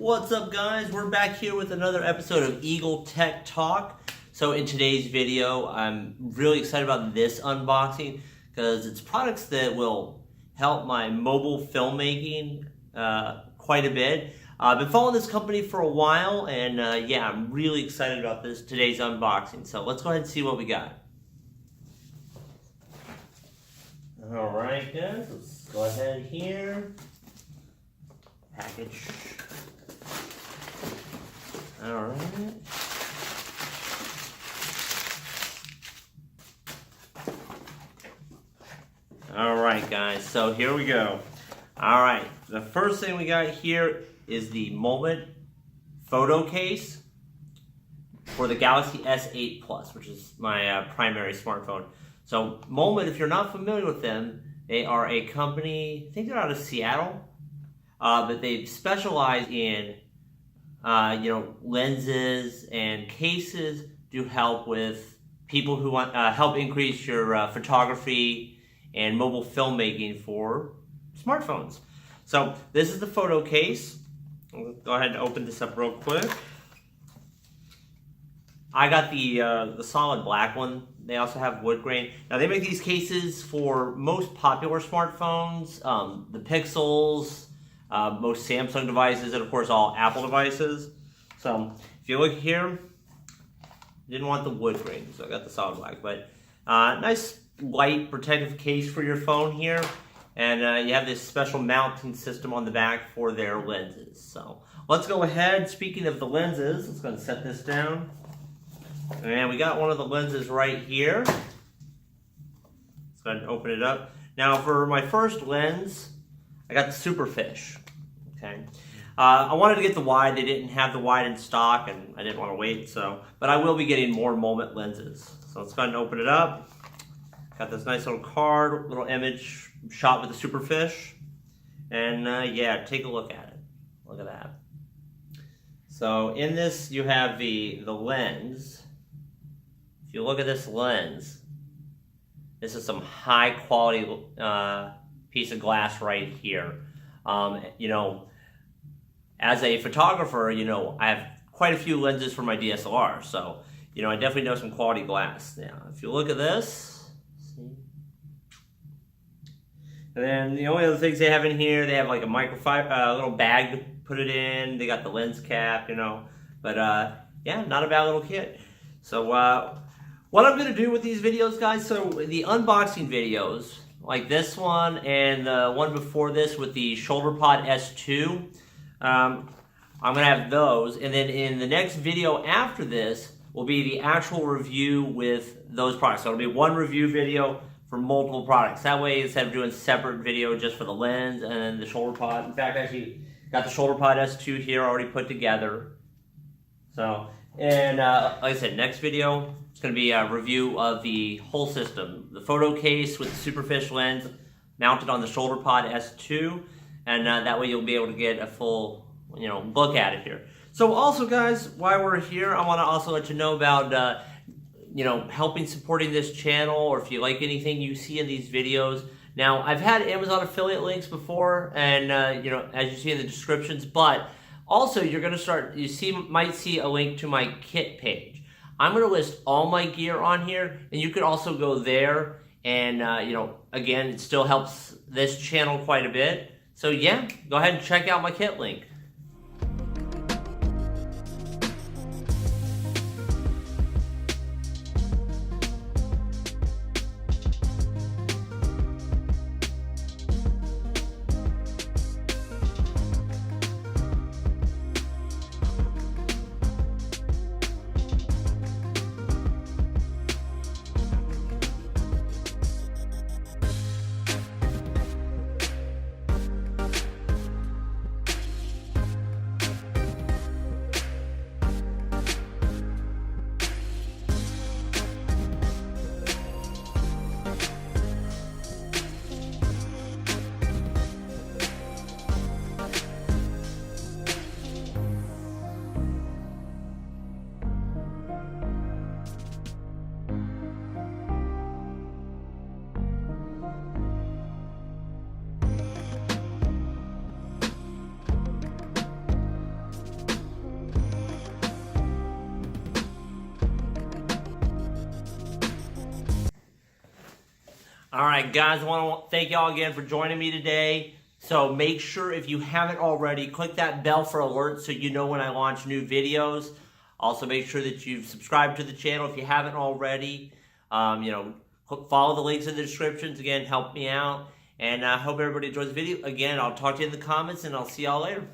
What's up, guys? We're back here with another episode of Eagle Tech Talk. So in today's video, I'm really excited about this unboxing because it's products that will help my mobile filmmaking quite a bit. I've been following this company for a while, and yeah, I'm really excited about today's unboxing. So let's go ahead and see what we got. All right, guys, let's go ahead here. Package. All right. All right, guys, so here we go. All right, the first thing we got here is the Moment photo case for the Galaxy S8 Plus, which is my primary smartphone. So Moment, if you're not familiar with them, they are a company, I think they're out of Seattle, but they specialize in lenses and cases to help with people who want help increase your photography and mobile filmmaking for smartphones. So this is the photo case. I'll go ahead and open this up real quick. I got the solid black one. They also have wood grain. Now they make these cases for most popular smartphones, the Pixels, most Samsung devices, and of course all Apple devices. So if you look here, didn't want the wood grain, so I got the solid black. But nice light protective case for your phone here, and you have this special mounting system on the back for their lenses. So let's go ahead. Speaking of the lenses, let's go ahead and set this down. And we got one of the lenses right here. Let's go ahead and open it up. Now for my first lens, I got the Superfish. Okay, I wanted to get the wide. They didn't have the wide in stock, and I didn't want to wait. But I will be getting more Moment lenses. So let's go ahead and open it up. Got this nice little card, little image shot with the Superfish, and yeah, take a look at it. Look at that. So in this, you have the lens. If you look at this lens, this is some high quality piece of glass right here. As a photographer, I have quite a few lenses for my DSLR, so I definitely know some quality glass. Now, if you look at this, see, and then the only other things they have in here, they have like a microfiber, little bag to put it in. They got the lens cap, but yeah, not a bad little kit. So what I'm gonna do with these videos, guys, so the unboxing videos, like this one and the one before this with the Shoulderpod S2, I'm gonna have those, and then in the next video after this will be the actual review with those products. So it'll be one review video for multiple products. That way, instead of doing separate video just for the lens and the Shoulderpod, in fact, I actually got the Shoulderpod S2 here already put together. So, and like I said, next video, it's going to be a review of the whole system. The photo case with the Superfish lens mounted on the Shoulderpod S2, and that way you'll be able to get a full, look at it here. So also, guys, while we're here, I want to also let you know about, helping supporting this channel, or if you like anything you see in these videos. Now, I've had Amazon affiliate links before, and, as you see in the descriptions, but also you're going to might see a link to my kit page. I'm going to list all my gear on here, and you could also go there, and, again, it still helps this channel quite a bit. So yeah, go ahead and check out my kit link. All right, guys, I want to thank y'all again for joining me today. So make sure, if you haven't already, click that bell for alerts so you know when I launch new videos. Also, make sure that you've subscribed to the channel if you haven't already. Follow the links in the descriptions. Again, help me out. And I hope everybody enjoys the video. Again, I'll talk to you in the comments, and I'll see y'all later.